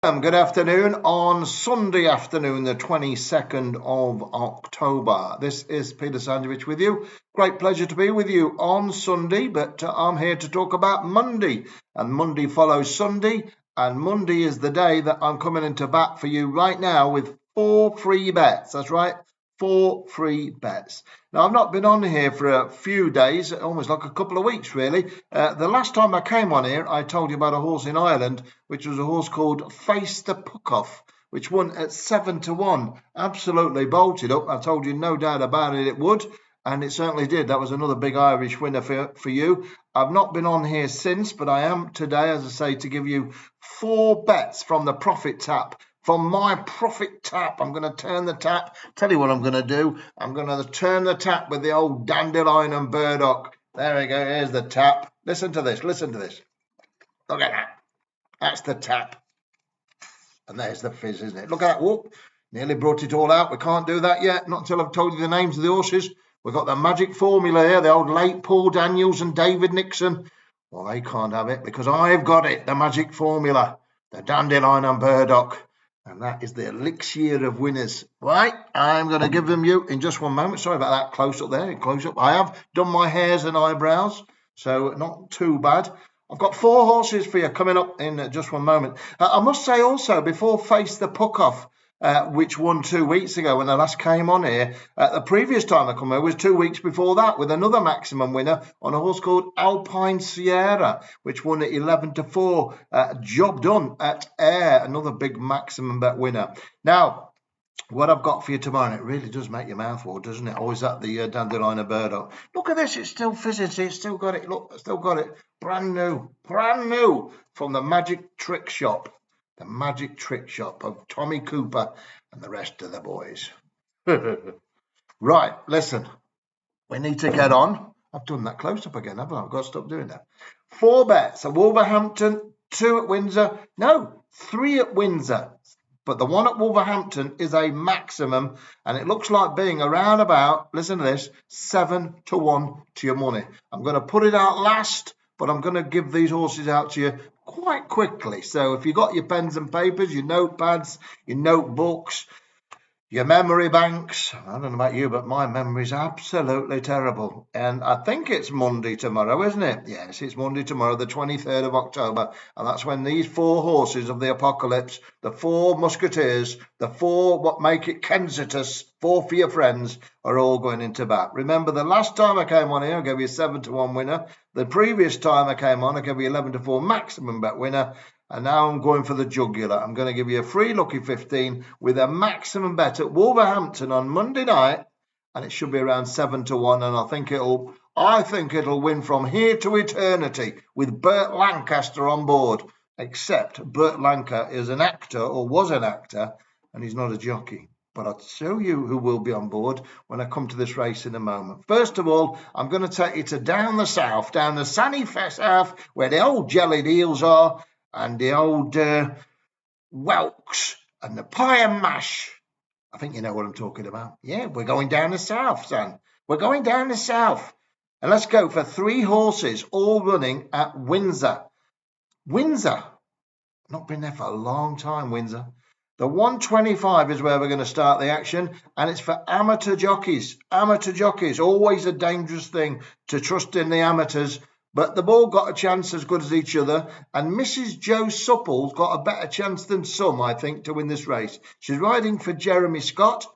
Good afternoon on Sunday afternoon, the 22nd of October. This is Peter Sandovich with you. Great pleasure to be with you on Sunday, but I'm here to talk about Monday. And Monday follows Sunday, and Monday is the day that I'm coming into bat for you right now with 4 free bets. That's right, 4 free bets. Now, I've not been on here for a few days, almost like a couple of weeks, really. The last time I came on here, I told you about a horse in Ireland, which was a horse called Face the Puck-Off, which won at 7-1. Absolutely bolted up. I told you no doubt about it, it would. And it certainly did. That was another big Irish winner for you. I've not been on here since, but I am today, as I say, to give you 4 bets from the profit tap. From my profit tap, I'm going to turn the tap. Tell you what I'm going to do. I'm going to turn the tap with the old dandelion and burdock. There we go. Here's the tap. Listen to this. Listen to this. Look at that. That's the tap. And there's the fizz, isn't it? Look at that. Whoop. Nearly brought it all out. We can't do that yet. Not until I've told you the names of the horses. We've got the magic formula here. The old late Paul Daniels and David Nixon. Well, they can't have it because I've got it. The magic formula. The dandelion and burdock. And that is the elixir of winners. Right, I'm going to give them you in just one moment. Sorry about that close up there. Close up. I have done my hairs and eyebrows, so not too bad. I've got 4 horses for you coming up in just one moment. I must say also, before Face the Puck-Off, which won 2 weeks ago when I last came on here, the previous time I come here was 2 weeks before that with another maximum winner on a horse called Alpine Sierra, which won at 11-4. Job done at Ayr, another big maximum bet winner. Now, what I've got for you tomorrow, and it really does make your mouth water, doesn't it? Always at the dandelion and burdock. Look at this, it's still fizzing, it's still got it. Look, still got it. Brand new from the Magic Trick Shop. The Magic Trick Shop of Tommy Cooper and the rest of the boys. Right, listen, we need to get on. I've done that close-up again, haven't I? I've got to stop doing that. 4 bets at Wolverhampton, 2 at Windsor. No, 3 at Windsor. But the one at Wolverhampton is a maximum, and it looks like being around about, listen to this, 7-1 to your money. I'm going to put it out last, but I'm going to give these horses out to you quite quickly. So if you've got your pens and papers, your notepads, your notebooks, your memory banks, I don't know about you, but my memory's absolutely terrible. And I think it's Monday tomorrow, isn't it? Yes, it's Monday tomorrow, the 23rd of October. And that's when these 4 horses of the apocalypse, the 4 musketeers, the 4 what make it Kensingtus, 4 for your friends, are all going into bat. Remember, the last time I came on here, I gave you a 7-1 winner. The previous time I came on, I gave you 11-4 maximum bet winner. And now I'm going for the jugular. I'm going to give you a free lucky 15 with a maximum bet at Wolverhampton on Monday night. And it should be around 7-1. And I think it'll win from here to eternity with Burt Lancaster on board. Except Burt Lancaster is an actor, or was an actor, and he's not a jockey. But I'll show you who will be on board when I come to this race in a moment. First of all, I'm going to take you to down the south, down the sunny south, where the old jellied eels are, and the old whelks and the pie and mash. I think you know what I'm talking about. Yeah, we're going down the south, son. We're going down the south. And let's go for 3 horses, all running at Windsor. Windsor. Not been there for a long time, Windsor. The 125 is where we're going to start the action, and it's for amateur jockeys. Amateur jockeys, always a dangerous thing to trust in the amateurs. But they've all got a chance as good as each other. And Mrs. Joe Supple's got a better chance than some, I think, to win this race. She's riding for Jeremy Scott.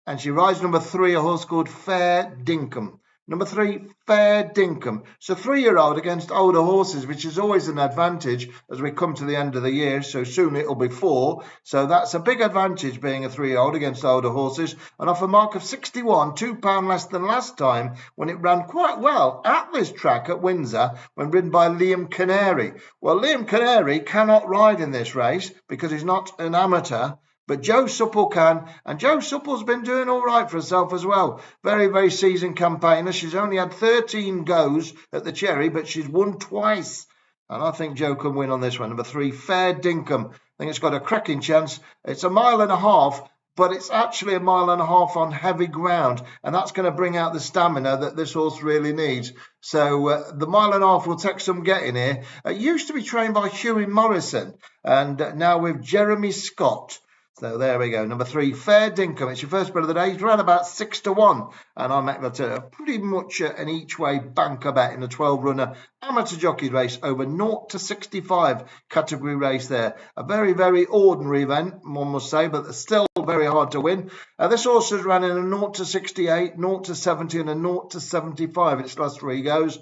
And she rides number 3, a horse called Fair Dinkum. Number 3, Fair Dinkum. So 3-year-old against older horses, which is always an advantage as we come to the end of the year. So soon it'll be 4. So that's a big advantage being a 3-year-old against older horses. And off a mark of 61, £2 less than last time when it ran quite well at this track at Windsor when ridden by Liam Canary. Well, Liam Canary cannot ride in this race because he's not an amateur. But Joe Supple can, and Joe Supple's been doing all right for herself as well. Very, very seasoned campaigner. She's only had 13 goes at the Cherry, but she's won twice. And I think Joe can win on this one. Number 3, Fair Dinkum. I think it's got a cracking chance. It's 1.5 miles, but it's actually a mile and a half on heavy ground, and that's going to bring out the stamina that this horse really needs. So the mile and a half will take some getting here. It used to be trained by Hughie Morrison, and now with Jeremy Scott. So there we go. Number 3, Fair Dinkum. It's your first bet of the day. It's around about 6-1. And I make that a pretty much an each-way banker bet in a 12-runner amateur jockey race over 0 to 65 category race there. A very, very ordinary event, one must say, but it's still very hard to win. This horse has ran in a 0 to 68, 0 to 70, and a 0 to 75. Its last 3 goes.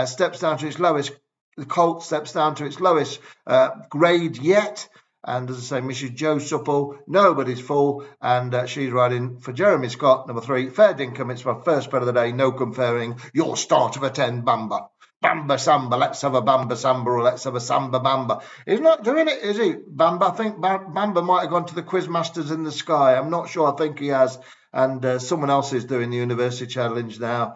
Steps down to its lowest. The colt steps down to its lowest grade yet. And as I say, Mrs. Joe Supple, nobody's full, and she's riding for Jeremy Scott, number 3, Fair Dinkum. It's my first bet of the day, no comparing. Your start of a 10, Bamba. Bamba Samba, let's have a Bamba Samba, or let's have a Samba Bamba. He's not doing it, is he, Bamba? I think Bamba might have gone to the Quizmasters in the Sky. I'm not sure. I think he has. And someone else is doing the University Challenge now.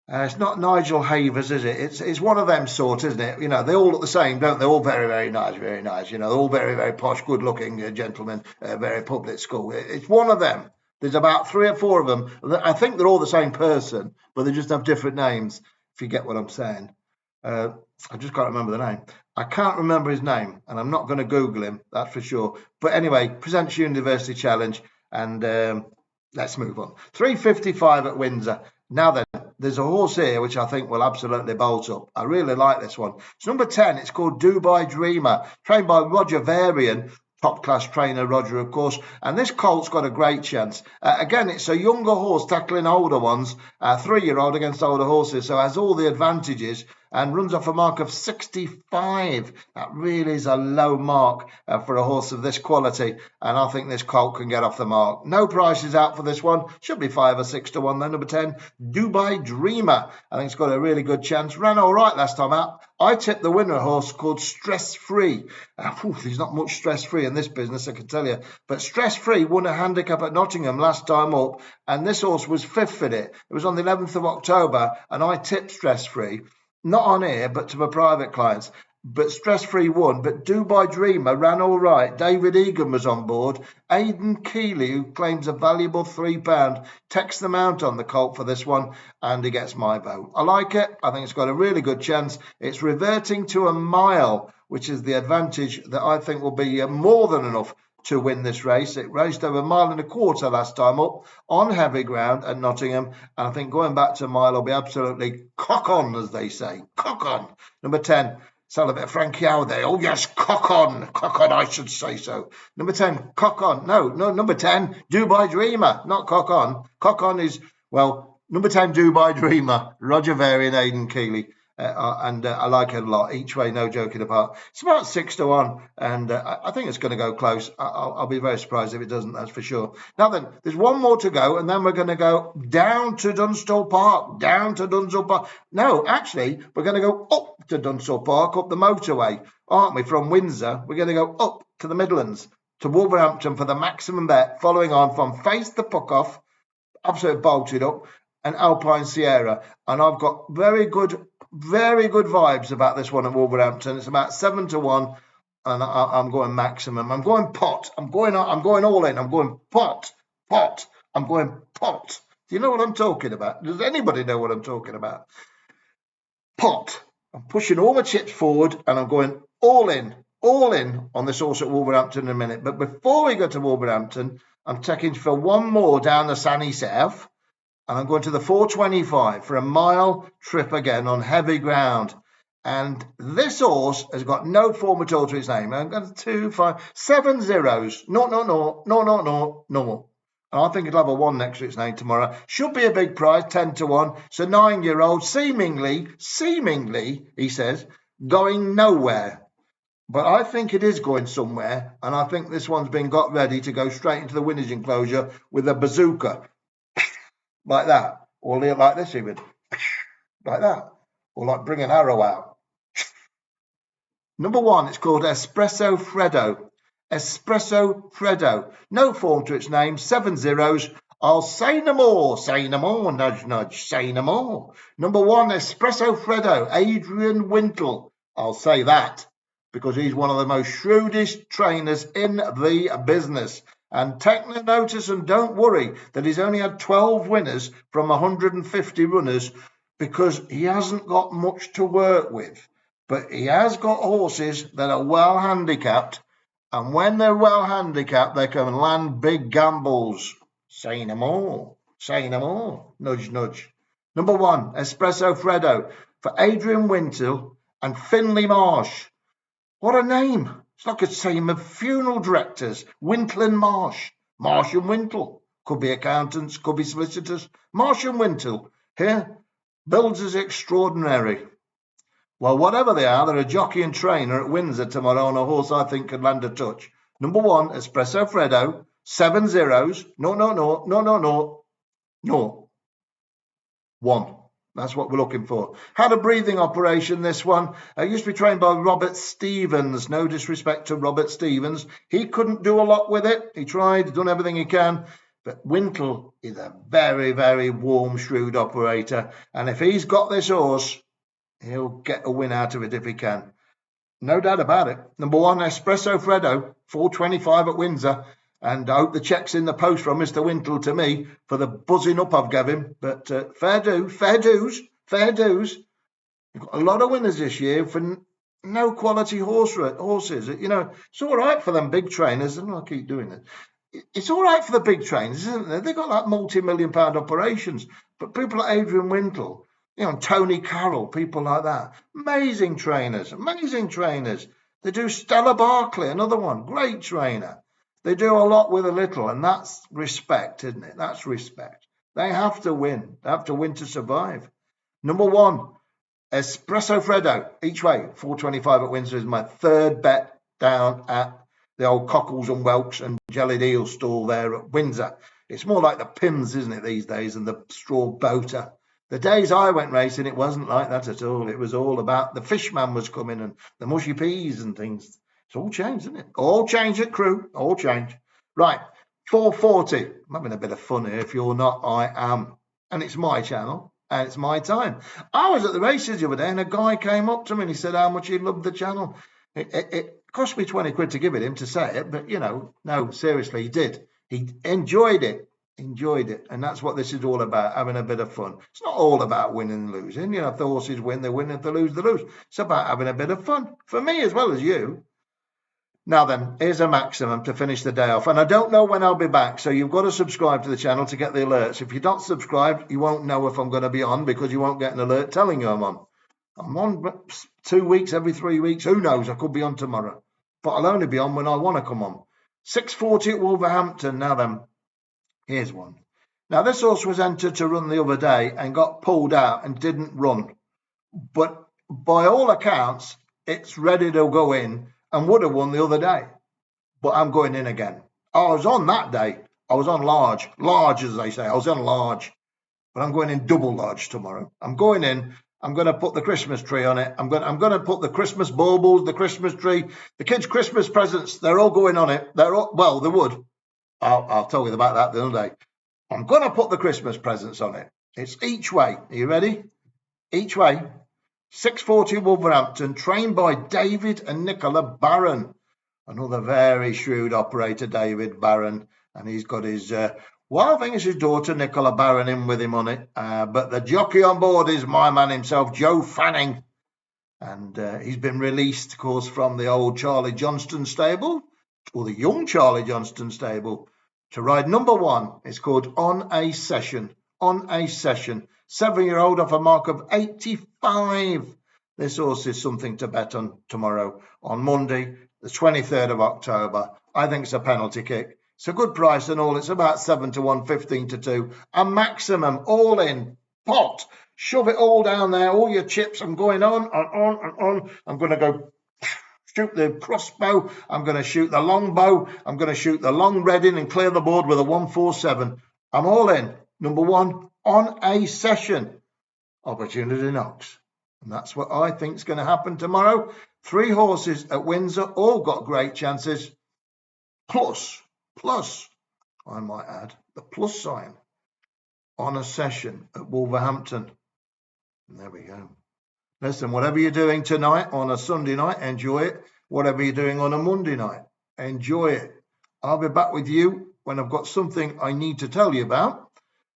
It's not Nigel Havers, is it? It's one of them sort, isn't it? You know, they all look the same, don't they? All very, very nice, very nice. You know, they're all very, very posh, good-looking gentlemen, very public school. It's one of them. There's about 3 or 4 of them. I think they're all the same person, but they just have different names, if you get what I'm saying. I just can't remember the name. I can't remember his name, and I'm not going to Google him, that's for sure. But anyway, presents University Challenge, and let's move on. 3:55 at Windsor. Now then, there's a horse here which I think will absolutely bolt up. I really like this one. It's number 10. It's called Dubai Dreamer, trained by Roger Varian, top-class trainer Roger, of course. And this colt's got a great chance. Again, it's a younger horse tackling older ones, 3-year-old against older horses, so has all the advantages and runs off a mark of 65. That really is a low mark for a horse of this quality, and I think this colt can get off the mark. No prices out for this one. Should be 5 or 6-1 then. Number 10, Dubai Dreamer. I think it's got a really good chance. Ran all right last time out. I tipped the winner, a horse called Stress Free. There's not much stress free in this business, I can tell you. But Stress Free won a handicap at Nottingham last time up, and this horse was 5th in it. It was on the 11th of October, and I tipped Stress Free. Not on here, but to my private clients. But Stress Free won. But Dubai Dreamer ran all right. David Egan was on board. Aidan Keeley, who claims a valuable £3, takes the mount on the colt for this one, and he gets my vote. I like it. I think it's got a really good chance. It's reverting to a mile, which is the advantage that I think will be more than enough to win this race. It raced over 1.25 miles last time up on heavy ground at Nottingham, and I think going back to a mile will be absolutely cock on, as they say. Cock on. Number 10, sound a bit of Frankie Howard there. Oh yes, cock on, I should say so. Number 10, cock on. No, number 10, Dubai Dreamer, not cock on. Cock on is, well, number 10, Dubai Dreamer, Roger Varian, Aidan Keeley. And I like it a lot. Each way, no joking apart. It's about 6-1, and I think it's going to go close. I'll be very surprised if it doesn't, that's for sure. Now then, there's one more to go, and then we're going to go down to Dunstall Park. No, actually, we're going to go up to Dunstall Park, up the motorway, aren't we, from Windsor? We're going to go up to the Midlands, to Wolverhampton for the maximum bet, following on from Face the Puck Off, absolutely bolted up, and Alpine Sierra. And I've got very good vibes about this one at Wolverhampton. It's about 7-1, and I'm going maximum. I'm going pot. I'm going all in. I'm going pot. I'm going pot. Do you know what I'm talking about? Does anybody know what I'm talking about? Pot. I'm pushing all my chips forward, and I'm going all in on this horse at Wolverhampton in a minute. But before we go to Wolverhampton, I'm taking for one more down the sunny south. And I'm going to the 425 for a mile trip again on heavy ground. And this horse has got no form at all to its name. I'm going to 2, 5, 7 zeros. No. And I think it'll have a 1 next to its name tomorrow. Should be a big prize, 10-1. So 9-year-old, seemingly, he says, going nowhere. But I think it is going somewhere. And I think this one's been got ready to go straight into the winner's enclosure with a bazooka. Like that, or like this even, like that, or like bring an arrow out. Number 1, it's called Espresso Freddo. Espresso Freddo. No form to its name, 7 zeros. I'll say no more, nudge, nudge, say no more. Number 1, Espresso Freddo, Adrian Wintle. I'll say that, because he's one of the most shrewdest trainers in the business. And take notice and don't worry that he's only had 12 winners from 150 runners, because he hasn't got much to work with. But he has got horses that are well handicapped, and when they're well handicapped, they can land big gambles. Saying them all. Nudge, nudge. Number 1, Espresso Freddo for Adrian Wintle and Finley Marsh. What a name! It's like a team of funeral directors. Wintle and Marsh. Marsh and Wintle. Could be accountants, could be solicitors. Marsh and Wintle. Here, builds is extraordinary. Well, whatever they are, they're a jockey and trainer at Windsor tomorrow on a horse I think could land a touch. Number 1, Espresso Freddo. 7 zeros. No. 1. That's what we're looking for. Had a breathing operation, this one. Used to be trained by Robert Stevens. No disrespect to Robert Stevens. He couldn't do a lot with it. He tried, done everything he can. But Wintle is a very, very warm, shrewd operator. And if he's got this horse, he'll get a win out of it if he can. No doubt about it. Number 1, Espresso Freddo, 4.25 at Windsor. And I hope the check's in the post from Mr. Wintle to me for the buzzing up I've given him. But fair dues. We've got a lot of winners this year for no quality horses. You know, it's all right for them big trainers, and I'll keep doing it. It's all right for the big trainers, isn't it? They've got like multi-million-pound operations. But people like Adrian Wintle, you know, Tony Carroll, people like that, amazing trainers. They do Stella Barkley, another one, great trainer. They do a lot with a little, and that's respect, isn't it? That's respect. They have to win. They have to win to survive. Number 1, Espresso Freddo, each way, 4.25 at Windsor is my third bet down at the old Cockles and Whelks and Jellied Eel stall there at Windsor. It's more like the Pims, isn't it, these days, and the Straw Boater. The days I went racing, it wasn't like that at all. It was all about the Fishman was coming and the mushy peas and things. It's all changed, isn't it? All change at Crew. All change. Right. 4:40. I'm having a bit of fun here. If you're not, I am. And it's my channel. And it's my time. I was at the races the other day and a guy came up to me and he said how much he loved the channel. It cost me 20 quid to give it him to say it. But, you know, no, seriously, he did. He enjoyed it. And that's what this is all about, having a bit of fun. It's not all about winning and losing. You know, if the horses win, they win. If they lose, they lose. It's about having a bit of fun for me as well as you. Now then, here's a maximum to finish the day off. And I don't know when I'll be back, so you've got to subscribe to the channel to get the alerts. If you're not subscribed, you won't know if I'm going to be on, because you won't get an alert telling you I'm on. I'm on 2 weeks, every 3 weeks. Who knows? I could be on tomorrow. But I'll only be on when I want to come on. 6:40 at Wolverhampton. Now then, here's one. Now, this horse was entered to run the other day and got pulled out and didn't run. But by all accounts, it's ready to go in and would have won the other day. But I'm going in again. I was on that day. I was on large as they say. I was on large. But I'm going in double large tomorrow. I'm going in. I'm going to put the Christmas tree on it. I'm going to put the Christmas baubles, the Christmas tree, the kids' Christmas presents. They're all going on it. They're all, well, they would. I'll tell you about that the other day. I'm going to put the Christmas presents on it. It's each way. Are you ready? Each way. 6:40 Wolverhampton, trained by David and Nicola Barron. Another very shrewd operator, David Barron. And he's got his, well, I think it's his daughter, Nicola Barron, in with him on it. But the jockey on board is my man himself, Joe Fanning. And he's been released, of course, from the old Charlie Johnston stable, or the young Charlie Johnston stable, to ride number 1. It's called On a Session. 7-year-old off a mark of 85. This horse is something to bet on tomorrow, on Monday, the 23rd of October. I think it's a penalty kick. It's a good price and all. It's about 7 to 1, 15 to 2. A maximum, all in, pot. Shove it all down there, all your chips. I'm going on and on and on. I'm going to go shoot the crossbow. I'm going to shoot the long bow. I'm going to shoot the long red in and clear the board with a 147. I'm all in. Number 1, On a Session. Opportunity knocks. And that's what I think is going to happen tomorrow. 3 horses at Windsor, all got great chances. Plus, I might add, the plus sign. On a Session at Wolverhampton. And there we go. Listen, whatever you're doing tonight on a Sunday night, enjoy it. Whatever you're doing on a Monday night, enjoy it. I'll be back with you when I've got something I need to tell you about.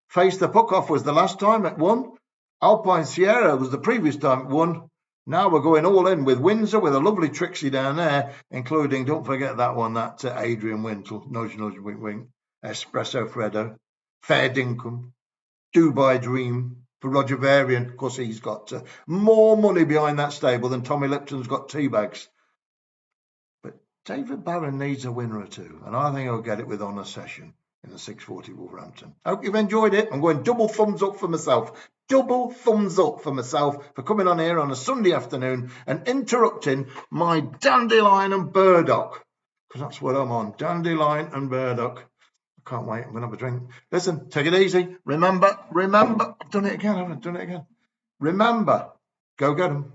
Face the Puck Off was the last time it won. Alpine Sierra was the previous time it won. Now we're going all in with Windsor, with a lovely Trixie down there, including, don't forget that one, that Adrian Wintle, nudge, nudge, wink, wink, Espresso Freddo, Fair Dinkum, Dubai Dream for Roger Varian. Of course, he's got more money behind that stable than Tommy Lipton's got tea bags. But David Barron needs a winner or two, and I think he'll get it with Honour Session in the 640 Wolverhampton. I hope you've enjoyed it. I'm going double thumbs up for myself. Double thumbs up for myself for coming on here on a Sunday afternoon and interrupting my Dandelion and Burdock, because that's what I'm on, Dandelion and Burdock. I can't wait. I'm going to have a drink. Listen, take it easy. Remember, I've done it again, haven't I? Done it again. Remember, go get them.